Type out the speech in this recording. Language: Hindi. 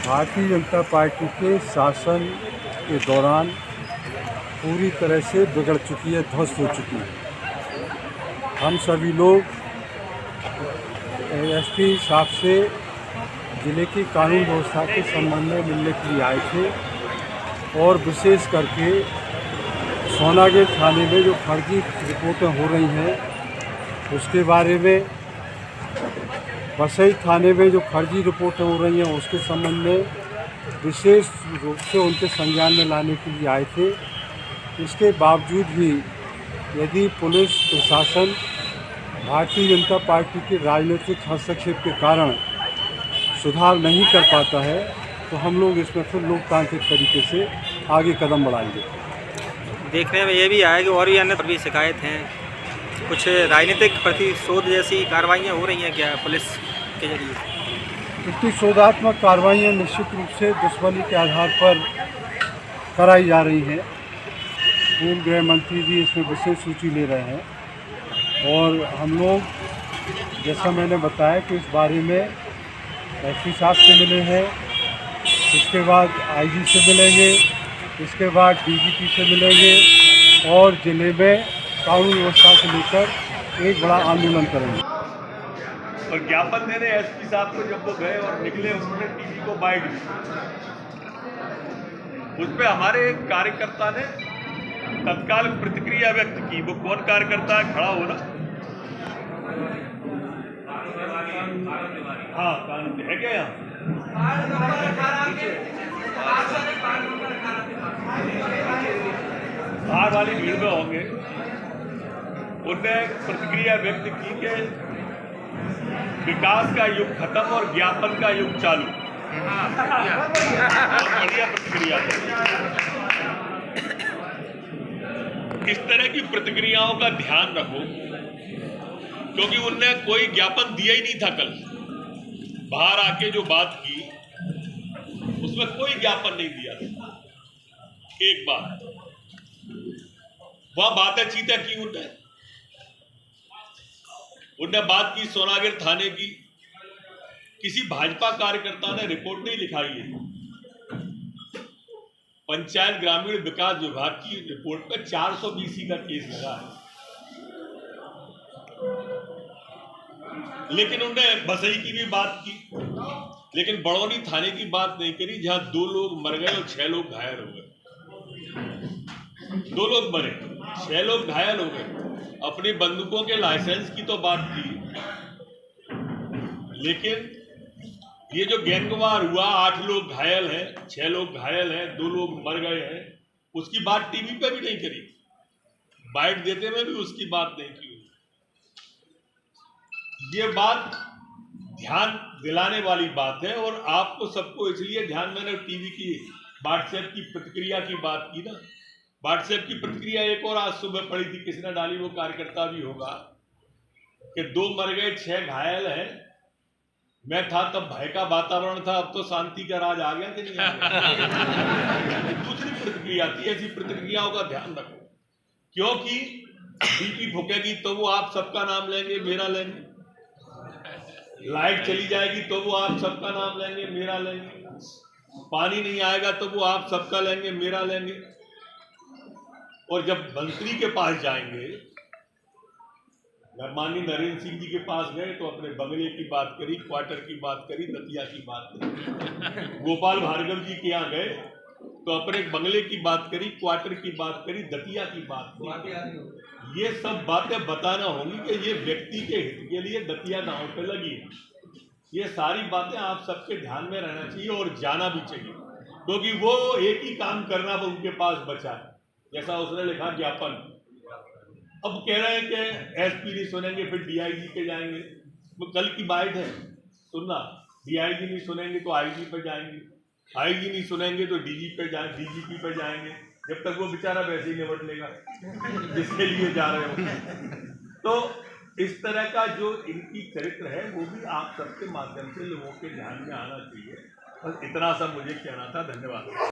भारतीय जनता पार्टी के शासन के दौरान पूरी तरह से बिगड़ चुकी है, ध्वस्त हो चुकी है। हम सभी लोग एसपी साहब से ज़िले की कानून व्यवस्था के संबंध में मिलने के लिए आए थे और विशेष करके सोनागढ़ थाने में जो फर्जी रिपोर्टें हो रही हैं उसके बारे में, बसई थाने में जो फर्जी रिपोर्टें हो रही हैं उसके संबंध में विशेष रूप से उनके संज्ञान में लाने के लिए आए थे। इसके बावजूद भी यदि पुलिस प्रशासन भारतीय जनता पार्टी के राजनीतिक हस्तक्षेप के कारण सुधार नहीं कर पाता है तो हम लोग इसमें फिर लोकतांत्रिक तरीके से आगे कदम बढ़ाएंगे। देखने में ये भी आया कि और भी अन्य भी शिकायत हैं, कुछ राजनीतिक प्रतिशोध जैसी कार्रवाइयाँ हो रही हैं क्या पुलिस के जरिए? प्रतिशोधात्मक कार्रवाइयाँ निश्चित रूप से दुश्मनी के आधार पर कराई जा रही हैं। पूर्व गृह मंत्री जी इसमें विशेष सूची ले रहे हैं और हम लोग जैसा मैंने बताया कि इस बारे में एसपी साहब से मिले हैं, इसके बाद आईजी से मिलेंगे, इसके बाद डीजीपी से मिलेंगे और ज़िले में कानून व्यवस्था को लेकर एक बड़ा आंदोलन करेंगे। और ज्ञापन देने एसपी साहब को जब वो गए और निकले, उन्होंने टीवी को बाइट दी। उस पर हमारे एक कार्यकर्ता ने तत्काल प्रतिक्रिया व्यक्त की। वो कौन कार्यकर्ता है, खड़ा हो ना? हाँ, कानून है क्या यहाँ? बाहर वाली भीड़ में होंगे। उनने प्रतिक्रिया व्यक्त की कि विकास का युग खत्म और ज्ञापन का युग चालू। बढ़िया प्रतिक्रिया है। इस तरह की प्रतिक्रियाओं का ध्यान रखो, क्योंकि उनने कोई ज्ञापन दिया ही नहीं था। कल बाहर आके जो बात की उसमें कोई ज्ञापन नहीं दिया था। एक बात वहां बातें चीतें की उनने बात की सोनागढ़ थाने की। किसी भाजपा कार्यकर्ता ने रिपोर्ट नहीं लिखाई है। पंचायत ग्रामीण विकास विभाग की रिपोर्ट पर 420 का केस लगा है, लेकिन उन्होंने बसई की भी बात की, लेकिन बड़ौनी थाने की बात नहीं करी, जहां 2 लोग मर गए और 6 लोग घायल हो गए। 2 लोग मरे, 6 लोग घायल हो गए। अपनी बंदूकों के लाइसेंस की तो बात की, लेकिन ये जो गैंगवार हुआ, 8 लोग घायल हैं, 6 लोग घायल हैं, 2 लोग मर गए हैं, उसकी बात टीवी पे भी नहीं करी। बाइट देते में भी उसकी बात नहीं की। ये बात ध्यान दिलाने वाली बात है और आपको सबको इसलिए ध्यान, मैंने टीवी की व्हाट्सएप की प्रतिक्रिया की बात की ना। व्हाट्सएप की प्रतिक्रिया एक और आज सुबह पड़ी थी, किसने डाली, वो कार्यकर्ता भी होगा, कि 2 मर गए 6 घायल हैं। मैं था तब भय का वातावरण था, अब तो शांति का राज आ गया कि नहीं आ गया? दूसरी प्रतिक्रिया थी। ऐसी प्रतिक्रियाओं का ध्यान रखो, क्योंकि बीपी फूकेगी तो वो आप सबका नाम लेंगे, मेरा लेंगे। लाइट चली जाएगी तो वो आप सबका नाम लेंगे, मेरा लेंगे। पानी नहीं आएगा तो वो आप सबका लेंगे, मेरा लेंगे। और जब मंत्री के पास जाएंगे, माननीय नरेंद्र सिंह जी के पास गए तो अपने बंगले की बात करी, क्वार्टर की बात करी, दतिया की बात करी। गोपाल भार्गव जी के यहाँ गए तो अपने बंगले की बात करी, क्वार्टर की बात करी, दतिया की बात करी। ये सब बातें बताना होंगी कि ये व्यक्ति के हित के लिए दतिया गांव पे लगी है। ये सारी बातें आप सबके ध्यान में रहना चाहिए और जाना भी चाहिए, क्योंकि वो एक ही काम करना उनके पास बचा है, जैसा उसने लिखा ज्ञापन। अब कह रहे हैं कि एसपी नहीं सुनेंगे फिर डीआईजी पे जाएंगे। वो कल की बात है, सुनना, डीआईजी नहीं सुनेंगे तो आईजी पे जाएंगे, आईजी नहीं सुनेंगे तो डीजीपी पे जाएंगे, जब तक वो बेचारा वैसे ही निपट लेगा जिसके लिए जा रहे हो। तो इस तरह का जो इनकी चरित्र है वो भी आप सबके माध्यम से लोगों के ध्यान में आना चाहिए। बस इतना सा मुझे कहना था। धन्यवाद।